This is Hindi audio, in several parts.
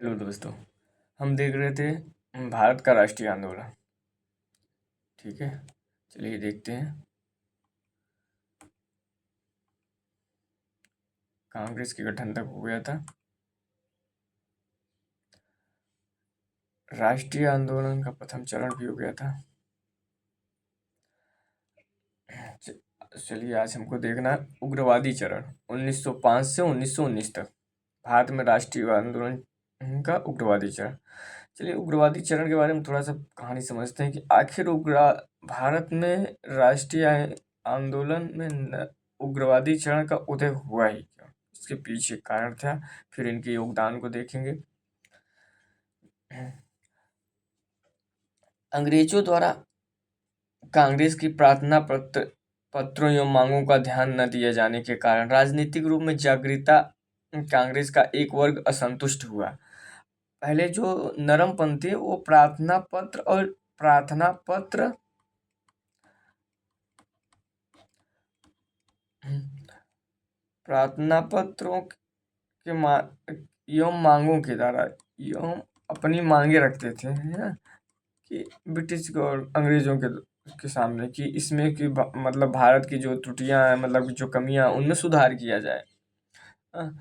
हेलो दोस्तों। हम देख रहे थे भारत का राष्ट्रीय आंदोलन। ठीक है, चलिए देखते हैं। कांग्रेस के गठन तक हो गया था। राष्ट्रीय आंदोलन का प्रथम चरण भी हो गया था। चलिए आज हमको देखना है उग्रवादी चरण 1905 से 1919 तक भारत में राष्ट्रीय आंदोलन का उग्रवादी चरण। चलिए उग्रवादी चरण के बारे में थोड़ा सा कहानी समझते हैं कि आखिर भारत में राष्ट्रीय आंदोलन में उग्रवादी चरण का उदय हुआ ही क्यों, इसके पीछे कारण था। फिर इनके योगदान को देखेंगे। अंग्रेजों द्वारा कांग्रेस की प्रार्थना पत्रों एवं मांगों का ध्यान न दिए जाने के कारण राजनीतिक रूप में जागृता कांग्रेस का एक वर्ग असंतुष्ट हुआ। पहले जो नरमपंथी वो प्रार्थना पत्र प्रार्थना पत्रों के एवं मांगों के द्वारा एवं अपनी मांगे रखते थे, है ना, कि ब्रिटिश को और अंग्रेजों के सामने कि इसमें कि मतलब भारत की जो त्रुटियां हैं, मतलब जो कमियां, उनमें सुधार किया जाए। हाँ,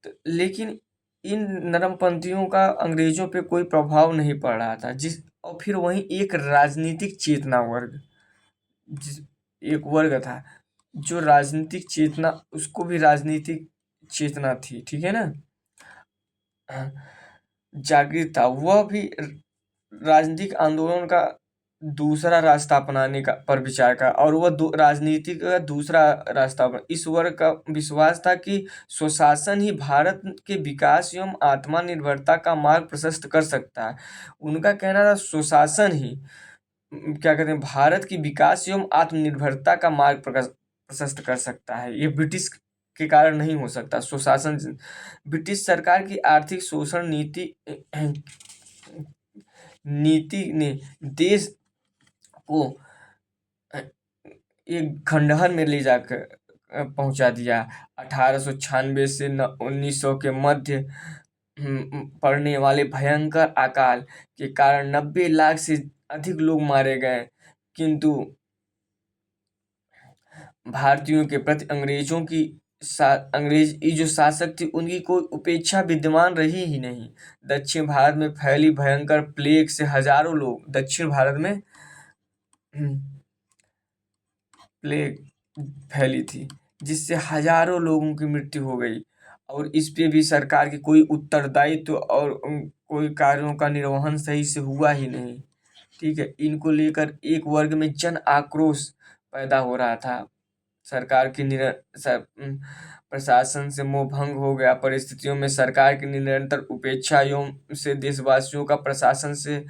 तो लेकिन इन नरमपंथियों का अंग्रेजों पे कोई प्रभाव नहीं पड़ रहा था। और फिर वहीं एक राजनीतिक चेतना वर्ग, जिस एक वर्ग था जो राजनीतिक चेतना, उसको भी राजनीतिक चेतना थी, ठीक है ना, जागृत था। वह भी राजनीतिक आंदोलन का दूसरा रास्ता अपनाने का पर विचार का, और वह राजनीति का दूसरा रास्ता इस वर्ग का विश्वास था कि स्वशासन ही भारत के विकास एवं आत्मनिर्भरता का मार्ग प्रशस्त कर सकता है। उनका कहना था स्वशासन ही क्या कहते हैं, भारत की विकास एवं आत्मनिर्भरता का मार्ग प्रशस्त कर सकता है। ये ब्रिटिश के कारण नहीं हो सकता। स्वशासन, ब्रिटिश सरकार की आर्थिक शोषण नीति ने देश को एक खंडहर में ले जाकर पहुंचा दिया। 1896 से 1900 के मध्य पड़ने वाले भयंकर अकाल के कारण 90 लाख से अधिक लोग मारे गए, किंतु भारतीयों के प्रति अंग्रेज जो शासक थी उनकी कोई उपेक्षा विद्यमान रही ही नहीं। दक्षिण भारत में फैली भयंकर प्लेग से हजारों लोग, दक्षिण भारत में प्लेग फैली थी जिससे हजारों लोगों की मृत्यु हो गई, और इस पे भी सरकार की कोई उत्तरदायित्व और कोई कार्यों का निर्वहन सही से हुआ ही नहीं। ठीक है, इनको लेकर एक वर्ग में जन आक्रोश पैदा हो रहा था। सरकार की प्रशासन से मोह भंग हो गया। परिस्थितियों में सरकार की निरंतर उपेक्षा एवं से देशवासियों का प्रशासन से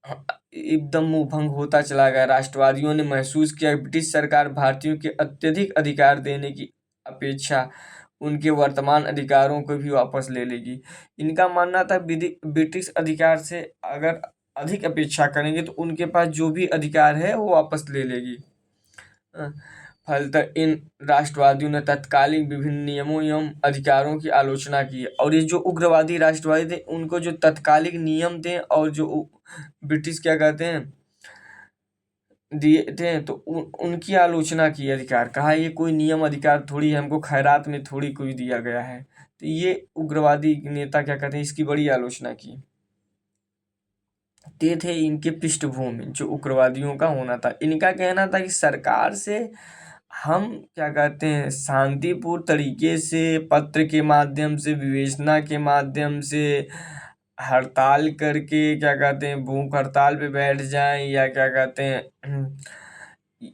एकदम मुंह भंग होता चला गया। राष्ट्रवादियों ने महसूस किया कि ब्रिटिश सरकार भारतीयों के अत्यधिक अधिकार देने की अपेक्षा उनके वर्तमान अधिकारों को भी वापस ले लेगी। इनका मानना था ब्रिटिश अधिकार से अगर अधिक अपेक्षा करेंगे तो उनके पास जो भी अधिकार है वो वापस ले लेगी। फलतः इन राष्ट्रवादियों ने तत्कालीन विभिन्न नियमों एवं अधिकारों की आलोचना की, और ये जो उग्रवादी राष्ट्रवादी थे उनको जो तत्कालीन नियम थे और जो ब्रिटिश क्या कहते हैं दिए थे, तो उनकी आलोचना की। अधिकार कहा ये कोई नियम अधिकार थोड़ी है, हमको खैरात में थोड़ी कोई दिया गया है। तो ये उग्रवादी नेता क्या कहते हैं, इसकी बड़ी आलोचना की। ये थे इनके पृष्ठभूमि जो उग्रवादियों का होना था। इनका कहना था कि सरकार से हम क्या कहते हैं शांतिपूर्ण तरीके से पत्र के माध्यम से, विवेचना के माध्यम से, हड़ताल करके क्या कहते हैं भूख हड़ताल पे बैठ जाएं, या क्या कहते हैं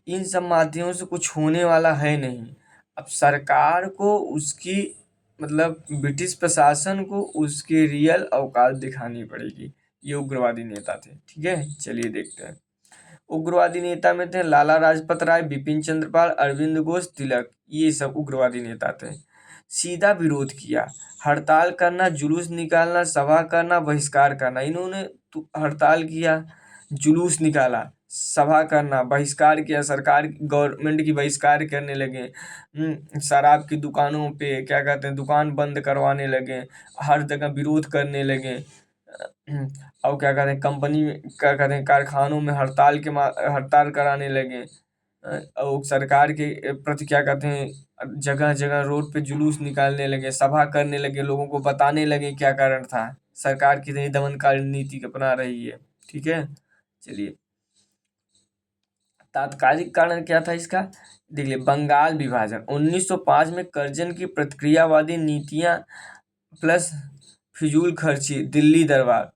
इन सब माध्यमों से कुछ होने वाला है नहीं। अब सरकार को उसकी मतलब ब्रिटिश प्रशासन को उसकी रियल औकात दिखानी पड़ेगी। ये उग्रवादी नेता थे। ठीक है, चलिए देखते हैं। उग्रवादी नेता में थे लाला लाजपत राय, बिपिन चंद्रपाल, अरविंद घोष, तिलक। ये सब उग्रवादी नेता थे। सीधा विरोध किया, हड़ताल करना, जुलूस निकालना, सभा करना, बहिष्कार करना। इन्होंने हड़ताल किया, जुलूस निकाला, सभा करना, बहिष्कार किया, सरकार गवर्नमेंट की बहिष्कार करने लगे। शराब की दुकानों पे क्या कहते हैं दुकान बंद करवाने लगे, हर जगह विरोध करने लगे। और क्या कहते हैं कंपनी में क्या कहते हैं कारखानों में हड़ताल कराने लगे। और सरकार के प्रति क्या कहते हैं जगह जगह रोड पे जुलूस निकालने लगे, सभा करने लगे, लोगों को बताने लगे क्या कारण था, सरकार कितनी दमनकारी नीति अपना रही है। ठीक है, चलिए तात्कालिक कारण क्या था इसका, देखिए बंगाल विभाजन 1905 में कर्जन की प्रतिक्रियावादी नीतियां प्लस फिजूल खर्ची, दिल्ली दरबार।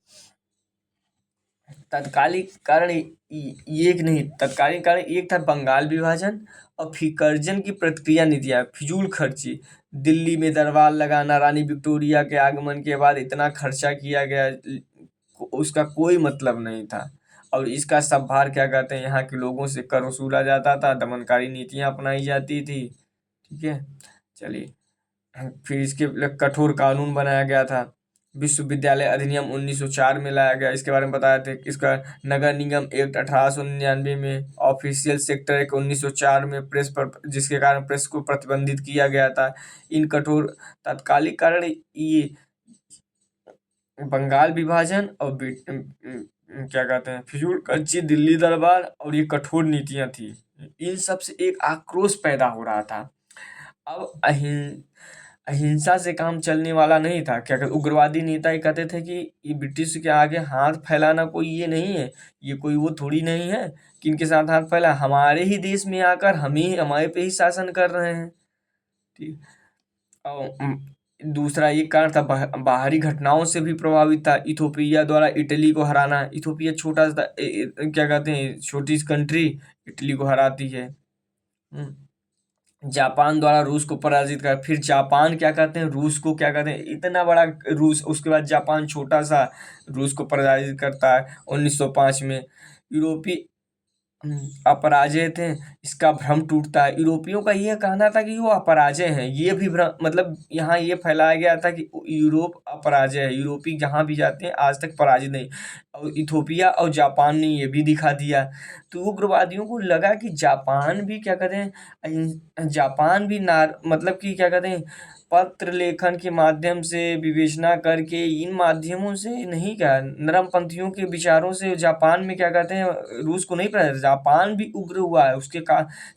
तत्कालिक कारण ये एक नहीं, तत्कालिक कारण एक था बंगाल विभाजन और फिर कर्जन की प्रतिक्रिया नीतियां, फिजूल खर्ची, दिल्ली में दरबार लगाना, रानी विक्टोरिया के आगमन के बाद इतना खर्चा किया गया, उसका कोई मतलब नहीं था। और इसका सब भार क्या कहते हैं यहाँ के लोगों से कर वसूला जाता था, दमनकारी नीतियां अपनाई जाती थी। ठीक है, चलिए फिर इसके लिए कठोर कानून बनाया गया था। विश्वविद्यालय अधिनियम 1904 में लाया गया, इसके बारे में बताया थे। इसका नगर निगम एक्ट 1899 में, ऑफिशियल सेक्टर एक्ट 1904 में, प्रेस पर जिसके कारण प्रेस को प्रतिबंधित किया गया था। इन कठोर तात्कालिक कारण ये बंगाल विभाजन और क्या कहते हैं फिजूल खर्ची, दिल्ली दरबार और ये कठोर नीतियां थी, इन सब से एक आक्रोश पैदा हो रहा था। अब अहिंसा से काम चलने वाला नहीं था। क्या कहते उग्रवादी नेता ये कहते थे कि ये ब्रिटिश के आगे हाथ फैलाना कोई ये नहीं है, ये कोई वो थोड़ी नहीं है कि इनके साथ हाथ फैला, हमारे ही देश में आकर हम ही हमारे पे ही शासन कर रहे हैं। ठीक, और दूसरा ये कारण था बाहरी घटनाओं से भी प्रभावित था। इथोपिया द्वारा इटली को हराना, इथोपिया छोटा सा क्या कहते हैं छोटी सी कंट्री इटली को हराती है। जापान द्वारा रूस को पराजित कर, फिर जापान क्या कहते हैं रूस को क्या कहते हैं, इतना बड़ा रूस, उसके बाद जापान छोटा सा रूस को पराजित करता है 1905 में। यूरोपीय अपराजय थे, इसका भ्रम टूटता है। यूरोपियों का यह कहना था कि वो अपराजय हैं, ये भी भ्रम, मतलब यहाँ ये फैलाया गया था कि यूरोप अपराजय है, यूरोपी जहाँ भी जाते हैं आज तक पराजित नहीं। और इथोपिया और जापान ने ये भी दिखा दिया। तो उग्रवादियों को लगा कि जापान भी क्या कहते हैं जापान भी मतलब कि क्या कहते हैं पत्र लेखन के माध्यम से विवेचना करके, इन माध्यमों से नहीं, क्या नरमपंथियों के विचारों से जापान में क्या कहते हैं रूस को नहीं पड़ा, जापान भी उग्र हुआ है। उसके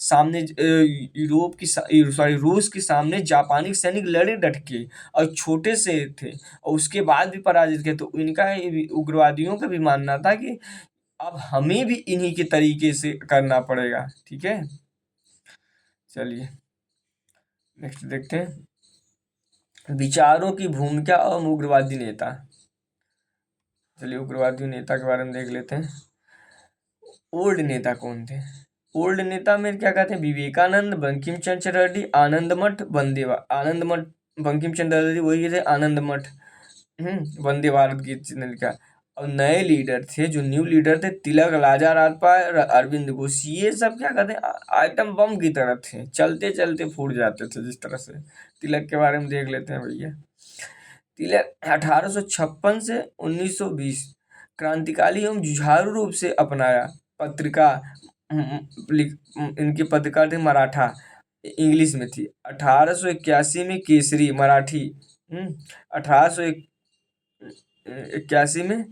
सामने यूरोप की सॉरी रूस के सामने जापानी सैनिक लड़े डट के और छोटे से थे और उसके बाद भी पराजित किए। तो इनका उग्रवादियों का भी मानना था कि अब हमें भी इन्हीं के तरीके से करना पड़ेगा। ठीक है, चलिए नेक्स्ट देखते हैं विचारों की भूमिका और उग्रवादी नेता। चलिए उग्रवादी नेता के बारे में देख लेते हैं। ओल्ड नेता कौन थे, ओल्ड नेता में क्या कहते हैं विवेकानंद, बंकिम चंद्र चटर्जी, आनंद मठ, आनंद मठ, बंकिम चंद्र चटर्जी वही थे आनंद मठ, वंदे भारत की चैनल का। और नए लीडर थे, जो न्यू लीडर थे, तिलक, राजा राजपाल, अरविंद घोष। ये सब क्या कहते हैं आइटम बम की तरह थे, चलते चलते फूट जाते थे जिस तरह से। तिलक के बारे में देख लेते हैं भैया। तिलक 1856 से 1920 क्रांतिकारी एवं जुझारू रूप से अपनाया। पत्रिका इनकी पत्रिका थी मराठा, इंग्लिश में थी। 1881 में केसरी मराठी, 1881 में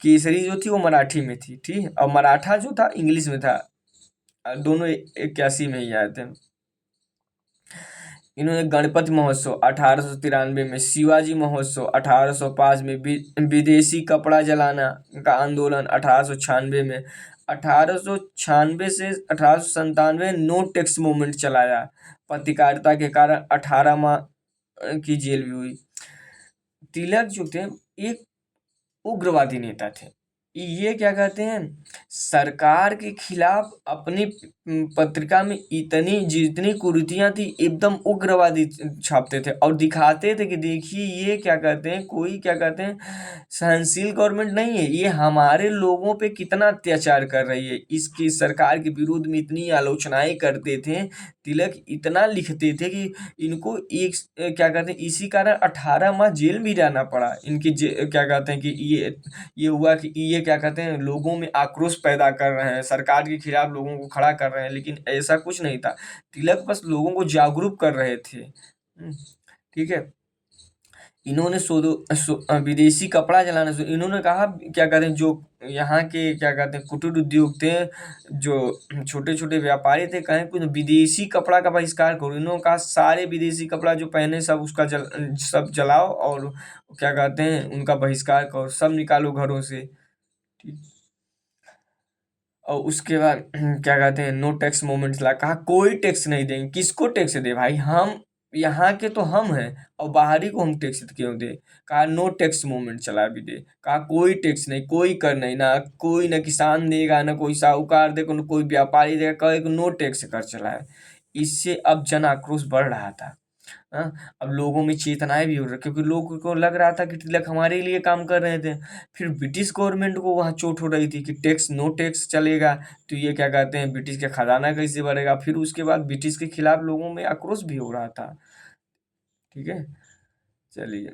केसरी जो थी वो मराठी में थी। ठीक, और मराठा जो था इंग्लिश में था। दोनों 81 में ही आए थे। इन्होंने गणपति महोत्सव 1893 में, शिवाजी महोत्सव 1805 में, विदेशी कपड़ा जलाना का आंदोलन 1896 में, 1896 से 1897 नो टैक्स मूवमेंट चलाया। पत्रकारिता के कारण 18 माह की जेल भी हुई। तिलक जो थे एक उग्रवादी नेता थे। ये क्या कहते हैं सरकार के खिलाफ अपनी पत्रिका में जितनी कुरीतियां थी एकदम उग्रवादी छापते थे और दिखाते थे कि देखिए ये क्या कहते हैं कोई क्या कहते हैं सहनशील गवर्नमेंट नहीं है, ये हमारे लोगों पे कितना अत्याचार कर रही है। इसकी सरकार के विरुद्ध में इतनी आलोचनाएं करते थे तिलक इतना लिखते थे कि इनको क्या कहते हैं, इसी कारण 18 माह जेल भी जाना पड़ा। इनकी क्या कहते हैं कि ये हुआ कि ये क्या कहते हैं, लोगों में आक्रोश पैदा कर रहे हैं, सरकार के खिलाफ लोगों को खड़ा कर रहे हैं, लेकिन ऐसा कुछ नहीं था। तिलक बस लोगों को जागरूक कर रहे थे। ठीक है। इन्होंने विदेशी कपड़ा चलाना शुरू, इन्होंने कहा क्या कहते हैं, जो यहाँ के क्या कहते हैं कुटीर उद्योग थे, जो छोटे छोटे व्यापारी थे, कहें कुछ विदेशी कपड़ा का बहिष्कार करो। इन्होंने कहा सारे विदेशी कपड़ा जो पहने सब उसका सब जलाओ, और क्या कहते हैं उनका बहिष्कार करो, सब निकालो घरों से। ठीक। और उसके बाद क्या कहते हैं, नो टैक्स मूवमेंट ला, कहा कोई टैक्स नहीं देंगे। किसको टैक्स दे भाई, हम यहाँ के तो हम हैं, और बाहरी को हम टैक्स क्यों दे। कहा नो टैक्स मूवमेंट चला भी दे, कहा कोई टैक्स नहीं, कोई कर नहीं, ना कोई, ना किसान देगा, ना कोई साहूकार देगा, ना कोई व्यापारी देगा, कहा नो टैक्स कर चला है। इससे अब जन आक्रोश बढ़ रहा था। हाँ, अब लोगों में चेतनाएं भी हो रही, क्योंकि लोगों को लग रहा था कि तिलक हमारे लिए काम कर रहे थे। फिर ब्रिटिश गवर्नमेंट को वहाँ चोट हो रही थी कि टैक्स, नो टैक्स चलेगा, तो ये क्या कहते हैं ब्रिटिश का खजाना कैसे बढ़ेगा। फिर उसके बाद ब्रिटिश के खिलाफ लोगों में आक्रोश भी हो रहा था। ठीक है। चलिए,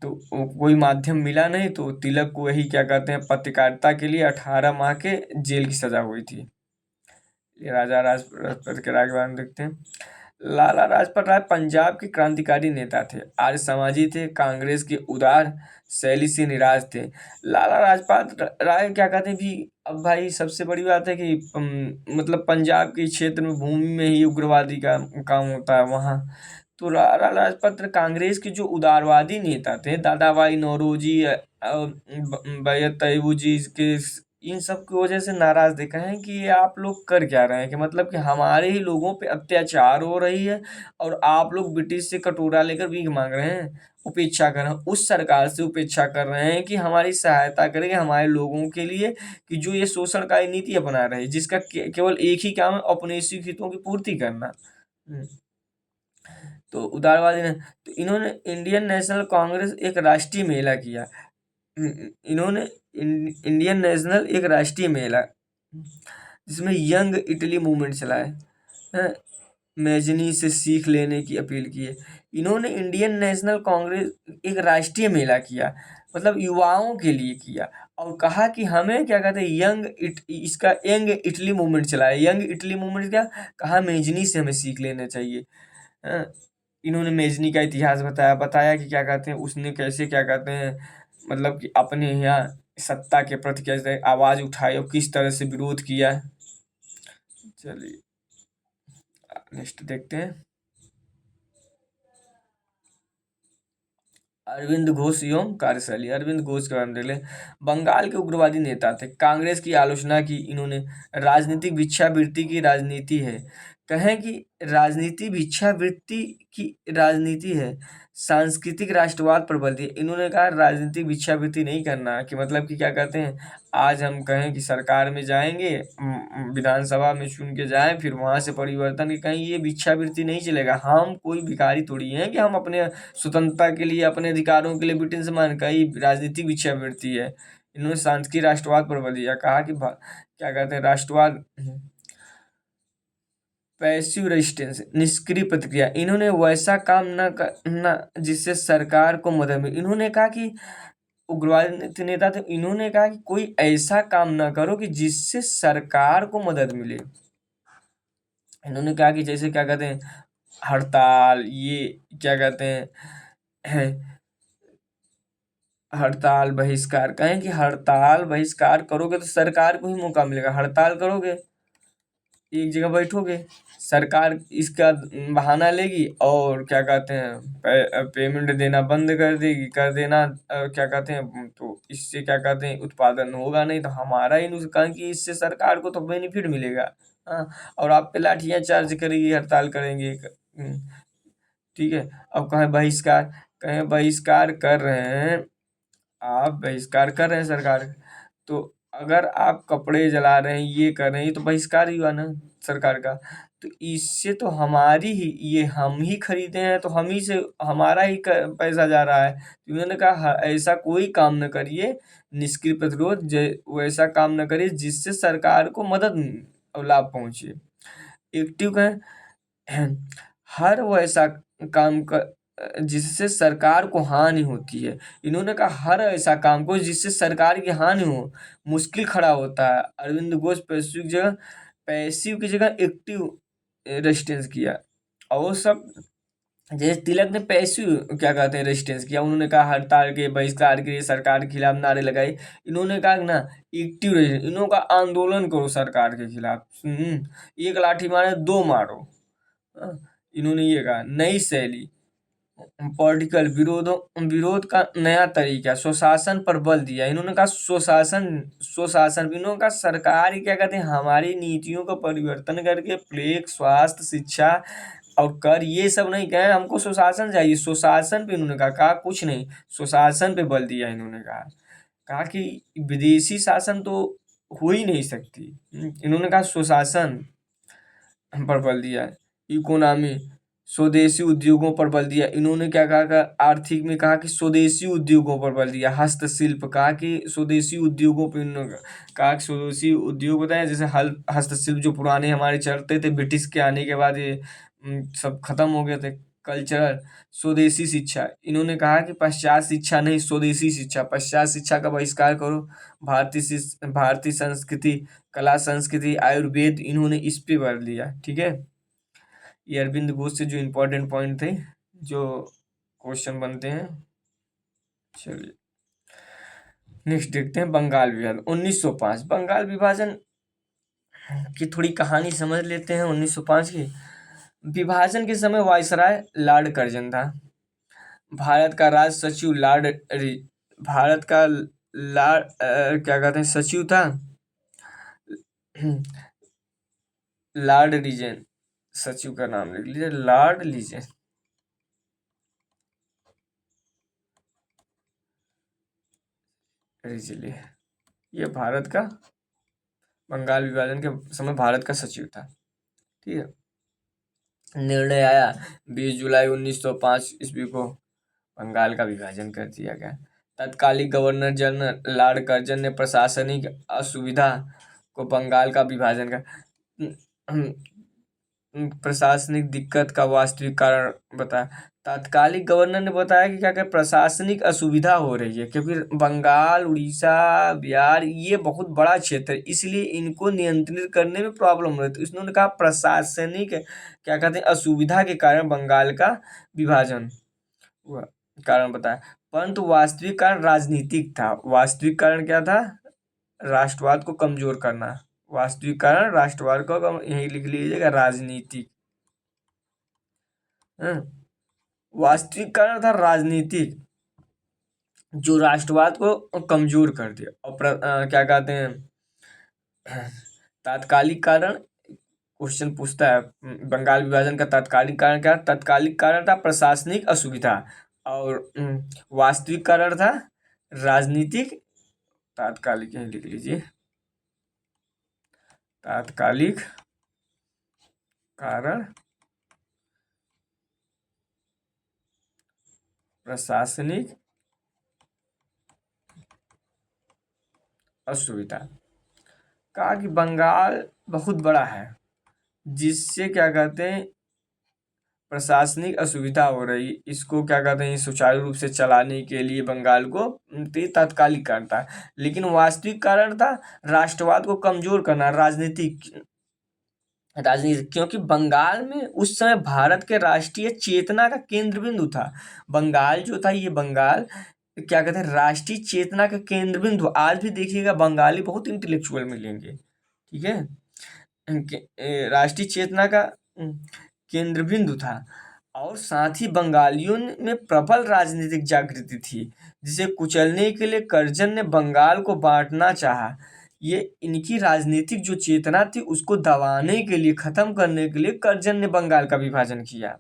तो कोई माध्यम मिला नहीं, तो तिलक को वही क्या कहते हैं पत्रकारिता के लिए 18 माह के जेल की सजा हुई थी। ये राजा राजपत के राय के बारे में देखते हैं। लाला लाजपत राय पंजाब के क्रांतिकारी नेता थे, आर्य समाजी थे, कांग्रेस के उदार शैली से निराश थे। लाला लाजपत राय क्या कहते हैं भी, अब भाई सबसे बड़ी बात है कि मतलब पंजाब के क्षेत्र में भूमि में ही उग्रवादी का काम होता है वहाँ। तो लाला लाजपत कांग्रेस के जो उदारवादी नेता थे, दादा भाई नौरोजी, बैयत तैयबू जी के, इन सब की वजह से नाराज दिखे हैं कि ये आप लोग कर क्या रहे हैं, कि मतलब कि हमारे ही लोगों पे अत्याचार हो रही है, और आप लोग ब्रिटिश से कटोरा लेकर भीख मांग रहे हैं, उपेक्षा कर रहे हैं, उस सरकार से उपेक्षा कर रहे हैं कि हमारी सहायता करेंगे हमारे लोगों के लिए, कि जो ये शोषणकारी नीति अपना रहे, जिसका केवल एक ही काम है, अपने हितों की पूर्ति करना। तो उदारवादी ने, तो इन्होंने इंडियन नेशनल कांग्रेस एक राष्ट्रीय मेला किया। इन्होंने इंडियन नेशनल एक राष्ट्रीय मेला, जिसमें यंग इटली मूवमेंट चलाए, मैजनी से सीख लेने की अपील की है। इन्होंने इंडियन नेशनल कांग्रेस एक राष्ट्रीय मेला किया, मतलब युवाओं के लिए किया, और कहा कि हमें क्या कहते हैं इसका यंग इटली मूवमेंट चलाया। यंग इटली मूवमेंट क्या, कहा मैजनी से हमें सीख लेना चाहिए। इन्होंने मेजनी का इतिहास बताया कि क्या कहते हैं उसने कैसे क्या कहते हैं, मतलब कि अपने यहाँ सत्ता के प्रति कैसे आवाज उठाई और किस तरह से विरोध किया। चलिए नेक्स्ट देखते हैं। अरविंद घोष एवं कार्यशैली, अरविंद घोष के बारे में देख लें। बंगाल के उग्रवादी नेता थे, कांग्रेस की आलोचना की इन्होंने। राजनीतिक भिक्षावृत्ति की राजनीति है, कहें कि राजनीति भिक्षावृत्ति की राजनीति है, सांस्कृतिक राष्ट्रवाद प्रबल थी। इन्होंने कहा राजनीतिक भिक्षावृत्ति नहीं करना, कि मतलब कि क्या कहते हैं, आज हम कहें कि सरकार में जाएंगे, विधानसभा में चुन के जाएं, फिर वहां से परिवर्तन की, कहीं ये भिक्षावृत्ति नहीं चलेगा। हम कोई भिखारी थोड़ी हैं कि हम अपने स्वतंत्रता के लिए, अपने अधिकारों के लिए ब्रिटेन से मान, कई राजनीतिक भिक्षावृत्ति है। इन्होंने सांस्कृतिक राष्ट्रवाद पर बल दिया, कहा कि क्या कहते हैं राष्ट्रवाद, पैसिव रेजिस्टेंस, निष्क्रिय प्रतिक्रिया। इन्होंने वैसा काम न करना जिससे सरकार को मदद मिले। इन्होंने कहा कि उग्रवादी नेता थे, इन्होंने कहा कि कोई ऐसा काम ना करो कि जिससे सरकार को मदद मिले। इन्होंने कहा कि जैसे क्या कहते हैं हड़ताल, ये क्या कहते हैं हड़ताल बहिष्कार, कहें कि हड़ताल बहिष्कार करोगे तो सरकार को ही मौका मिलेगा। हड़ताल करोगे, एक जगह बैठोगे, सरकार इसका बहाना लेगी और क्या कहते हैं पेमेंट देना बंद कर देगी, कर देना क्या कहते हैं, तो इससे क्या कहते हैं उत्पादन होगा नहीं, तो हमारा ही नुकसान, कि इससे सरकार को तो बेनिफिट मिलेगा। हाँ, और आप पे लाठियाँ चार्ज करेगी, हड़ताल करेंगे। ठीक है। अब कहें बहिष्कार कर रहे हैं, आप बहिष्कार कर रहे हैं सरकार, तो अगर आप कपड़े जला रहे हैं, ये कर रहे हैं, ये तो बहिष्कार ही हुआ ना सरकार का। तो इससे तो हमारी ही, ये हम ही खरीदे हैं, तो हम ही से हमारा ही पैसा जा रहा है। तो उन्होंने कहा ऐसा कोई काम न करिए, निष्क्रिय प्रतिरोध, वैसा काम न करिए जिससे सरकार को मदद और लाभ पहुंचे। एक्टिव कहें हर वो ऐसा काम कर जिससे सरकार को हानि होती है। इन्होंने कहा हर ऐसा काम को जिससे सरकार की हानि हो, मुश्किल खड़ा होता है। अरविंद घोष पैसिव की जगह एक्टिव रेजिस्टेंस किया। और वो सब जैसे तिलक ने पैसिव क्या कहते हैं रेजिस्टेंस किया। उन्होंने कहा हड़ताल के बहिष्कार के लिए सरकार के खिलाफ नारे लगाए। इन्होंने कहा कि ना एक्टिव रेजिस्टेंस, इन्होंने कहा आंदोलन करो सरकार के खिलाफ। एक लाठी मारे दो मारो। हाँ, इन्होंने ये कहा नई शैली पॉलिटिकल विरोध का नया तरीका, स्वशासन पर बल दिया। इन्होंने कहा स्वशासन स्वशासन इन्होंने कहा सरकार ही क्या कहते हैं हमारी नीतियों का परिवर्तन करके प्लेग स्वास्थ्य शिक्षा और कर ये सब नहीं कहे, हमको सुशासन चाहिए। सुशासन पे इन्होंने कहा कुछ नहीं, सुशासन पे बल दिया। इन्होंने कहा कि विदेशी शासन तो हो ही नहीं सकती। इन्होंने कहा सुशासन पर बल दिया। इकोनॉमी स्वदेशी उद्योगों पर बल दिया। इन्होंने क्या कहा आर्थिक में कहा कि स्वदेशी उद्योगों पर बल दिया। हस्तशिल्प कहा कि स्वदेशी उद्योगों पर इन्होंने कहा कि स्वदेशी उद्योग बताया जैसे हल हस्तशिल्प जो पुराने हमारे चलते थे ब्रिटिश के आने के बाद ये सब खत्म हो गए थे। कल्चरल स्वदेशी शिक्षा इन्होंने कहा कि पाश्चात्य शिक्षा नहीं स्वदेशी शिक्षा, पाश्चात्य शिक्षा का बहिष्कार करो। भारतीय संस्कृति कला संस्कृति आयुर्वेद इन्होंने इस पे बल दिया। ठीक है, ये अरविंद घोष से जो इम्पोर्टेंट पॉइंट थे जो क्वेश्चन बनते हैं। चलिए नेक्स्ट देखते हैं बंगाल विभाजन 1905। बंगाल विभाजन की थोड़ी कहानी समझ लेते हैं 1905 की। विभाजन के समय वायसराय लॉर्ड कर्जन था। भारत का राज सचिव भारत का क्या कहते हैं सचिव था लॉर्ड रीजन। सचिव का नाम लिख लीजिए लॉर्ड लीजन। रिजली ये भारत का बंगाल विभाजन के समय भारत का सचिव था। ठीक है, निर्णय आया 20 जुलाई 1905 ईस्वी को बंगाल का विभाजन कर दिया गया। तत्कालीन गवर्नर जनरल लॉर्ड कर्जन ने प्रशासनिक असुविधा को बंगाल का विभाजन का प्रशासनिक दिक्कत का वास्तविक कारण बताया। तात्कालिक गवर्नर ने बताया कि क्या क्या प्रशासनिक असुविधा हो रही है क्योंकि बंगाल उड़ीसा बिहार ये बहुत बड़ा क्षेत्र है, इसलिए इनको नियंत्रित करने में प्रॉब्लम हो रही थी। इसने कहा प्रशासनिक क्या कहते हैं असुविधा के कारण बंगाल का विभाजन हुआ। कारण बताया, परंतु वास्तविक कारण राजनीतिक था। वास्तविक कारण क्या था? राष्ट्रवाद को कमजोर करना। वास्तविक कारण राष्ट्रवाद को यही लिख लीजिएगा राजनीतिक। वास्तविक कारण था राजनीतिक जो राष्ट्रवाद को कमजोर कर दिया। और क्या कहते हैं तात्कालिक कारण क्वेश्चन पूछता है बंगाल विभाजन का तात्कालिक कारण क्या? तात्कालिक कारण था प्रशासनिक असुविधा और वास्तविक कारण था राजनीतिक। तात्कालिक यही लिख लीजिए तात्कालिक कारण प्रशासनिक असुविधा। कहा कि बंगाल बहुत बड़ा है जिससे क्या कहते हैं प्रशासनिक असुविधा हो रही, इसको क्या कहते हैं सुचारू रूप से चलाने के लिए बंगाल को तात्कालिक कारण था। लेकिन वास्तविक कारण था राष्ट्रवाद को कमजोर करना राजनीतिक क्योंकि बंगाल में उस समय भारत के राष्ट्रीय चेतना का केंद्र बिंदु था। बंगाल जो था ये बंगाल क्या कहते हैं राष्ट्रीय चेतना का केंद्र बिंदु। आज भी देखिएगा बंगाली बहुत इंटेलेक्चुअल मिलेंगे। ठीक है, राष्ट्रीय चेतना का केंद्र बिंदु था और साथ ही बंगालियों में प्रबल राजनीतिक जागृति थी जिसे कुचलने के लिए कर्जन ने बंगाल को बांटना चाहा। ये इनकी राजनीतिक जो चेतना थी उसको दबाने के लिए खत्म करने के लिए कर्जन ने बंगाल का विभाजन किया।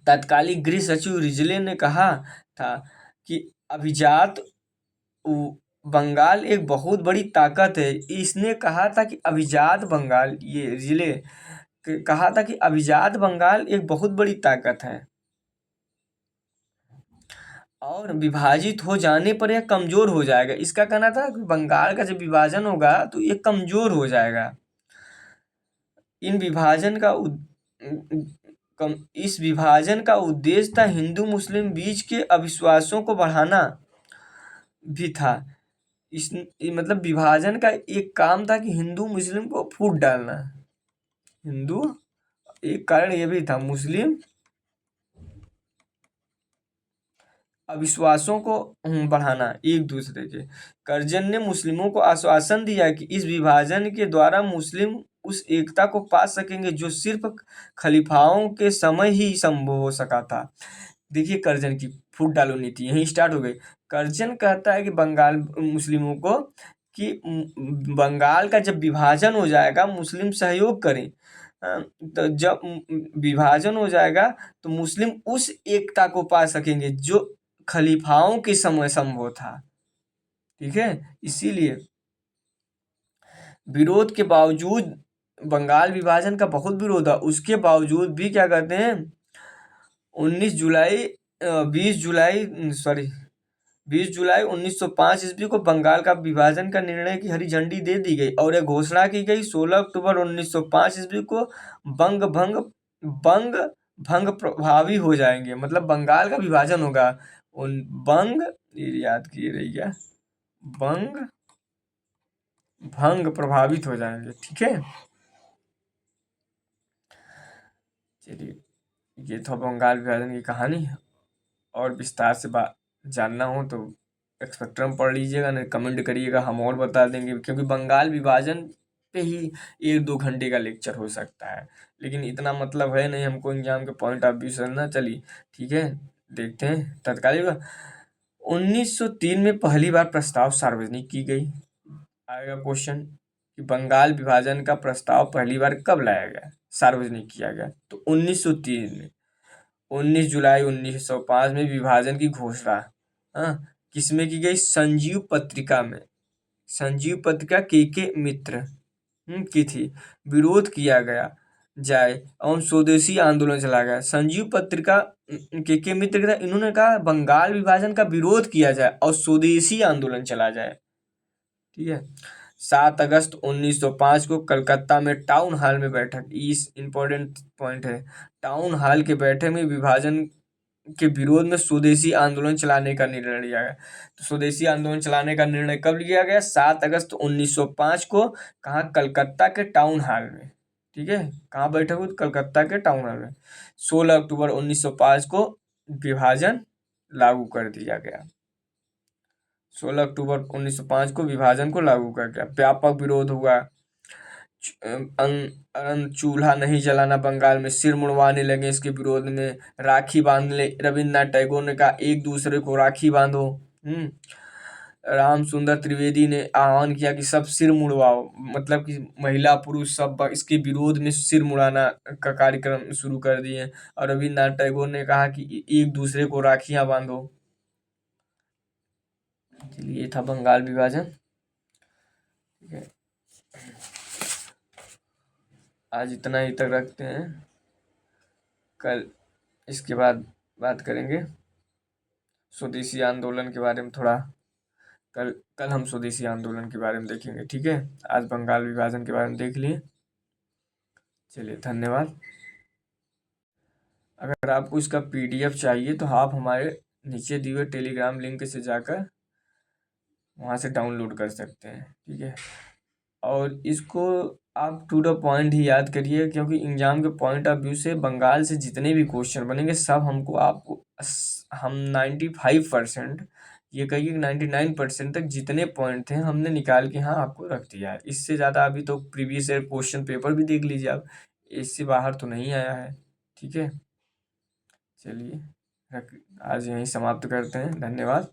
तत्कालीन गृह सचिव रिजले ने कहा था कि अभिजात बंगाल एक बहुत बड़ी ताकत है। इसने कहा था कि अभिजात बंगाल ये रिजले कहा था कि अभिजात बंगाल एक बहुत बड़ी ताकत है और विभाजित हो जाने पर यह कमजोर हो जाएगा। इसका कहना था कि बंगाल का जब विभाजन होगा तो ये कमजोर हो जाएगा। इन विभाजन का इस विभाजन का उद्देश्य था हिंदू मुस्लिम बीच के अविश्वासों को बढ़ाना भी था। मतलब विभाजन का एक काम था कि हिंदू मुस्लिम को फूट डालना। हिंदू, एक कारण ये भी था, मुस्लिम अविश्वासों को बढ़ाना एक दूसरे के। कर्जन ने मुस्लिमों को आश्वासन दिया कि इस विभाजन के द्वारा मुस्लिम उस एकता को पा सकेंगे जो सिर्फ खलीफाओं के समय ही संभव हो सका था। देखिए कर्जन की फूट डालो नीति यहीं स्टार्ट हो गई। कर्जन कहता है कि बंगाल मुस्लिमों को कि बंगाल का जब विभाजन हो जाएगा मुस्लिम सहयोग करें। तो जब विभाजन हो जाएगा तो मुस्लिम उस एकता को पा सकेंगे जो खलीफाओं के समय संभव था। ठीक है, इसीलिए विरोध के बावजूद, बंगाल विभाजन का बहुत विरोध है, उसके बावजूद भी क्या कहते हैं 20 जुलाई 1905 ईस्वी को बंगाल का विभाजन का निर्णय की हरी झंडी दे दी गई और यह घोषणा की गई 16 अक्टूबर 1905 ईस्वी को बंग भंग प्रभावी हो जाएंगे। मतलब बंगाल का विभाजन होगा, उन बंग, ये याद किए रहिएगा, बंग भंग प्रभावित हो जाएंगे। ठीक है, चलिए ये था बंगाल विभाजन की कहानी। और विस्तार से बात जानना हो तो एक्सपेक्ट्रम पढ़ लीजिएगा, नहीं कमेंट करिएगा, हम और बता देंगे, क्योंकि बंगाल विभाजन पे ही 1-2 घंटे का लेक्चर हो सकता है, लेकिन इतना मतलब है नहीं हमको एग्जाम के पॉइंट ऑफ व्यू से ना। चलिए ठीक है, देखते हैं तत्कालीन 1903 में पहली बार प्रस्ताव सार्वजनिक की गई। आएगा क्वेश्चन कि बंगाल विभाजन का प्रस्ताव पहली बार कब लाया गया, सार्वजनिक किया गया, तो 1903 में। 19 जुलाई 1905 में विभाजन की घोषणा किसमें की गई, संजीव पत्रिका में। संजीव पत्रिका के मित्र की थी। विरोध किया गया जाए और स्वदेशी आंदोलन चला गया। संजीव पत्रिका के मित्र के था, इन्होंने कहा बंगाल विभाजन का विरोध किया जाए और स्वदेशी आंदोलन चला जाए। ठीक है, 7 अगस्त 1905 को कलकत्ता में टाउन हॉल में बैठक, इस इंपॉर्टेंट पॉइंट है, टाउन हॉल के बैठक में विभाजन के विरोध में स्वदेशी आंदोलन चलाने का निर्णय लिया गया। तो स्वदेशी आंदोलन चलाने का निर्णय कब लिया गया, 7 अगस्त 1905 को। कहाँ, कलकत्ता के टाउन हॉल में। ठीक है, कहाँ बैठक हुई, कलकत्ता के टाउन हॉल में। 16 अक्टूबर 1905 को विभाजन लागू कर दिया गया। 16 अक्टूबर 1905 को विभाजन को लागू कर दिया। व्यापक विरोध हुआ, चूल्हा नहीं जलाना, बंगाल में सिर मुड़वाने लगे इसके विरोध में, राखी बांध ले, रविन्द्रनाथ टैगोर ने कहा एक दूसरे को राखी बांधो। राम सुंदर त्रिवेदी ने आह्वान किया कि सब सिर मुड़वाओ, मतलब कि महिला पुरुष सब इसके विरोध में सिर मुड़ाना का कार्यक्रम शुरू कर दिए। और रविन्द्रनाथ टैगोर ने कहा कि एक दूसरे को राखियां बांधो। चलिए, ये था बंगाल विभाजन। ठीक है, आज इतना ही तक रखते हैं, कल इसके बाद बात करेंगे स्वदेशी आंदोलन के बारे में थोड़ा। कल हम स्वदेशी आंदोलन के बारे में देखेंगे। ठीक है, आज बंगाल विभाजन के बारे में देख लिए। चलिए, धन्यवाद। अगर आपको इसका PDF चाहिए तो आप हमारे नीचे दिए हुए टेलीग्राम लिंक से जाकर वहाँ से डाउनलोड कर सकते हैं। ठीक है, और इसको आप टू द पॉइंट ही याद करिए, क्योंकि एग्जाम के पॉइंट ऑफ व्यू से बंगाल से जितने भी क्वेश्चन बनेंगे सब हम 95%, ये कहिए 99% तक जितने पॉइंट थे हमने निकाल के यहाँ आपको रख दिया है। इससे ज़्यादा अभी तो प्रीवियस ईयर क्वेश्चन पेपर भी देख लीजिए आप, इससे बाहर तो नहीं आया है। ठीक है, चलिए आज यहीं समाप्त करते हैं, धन्यवाद।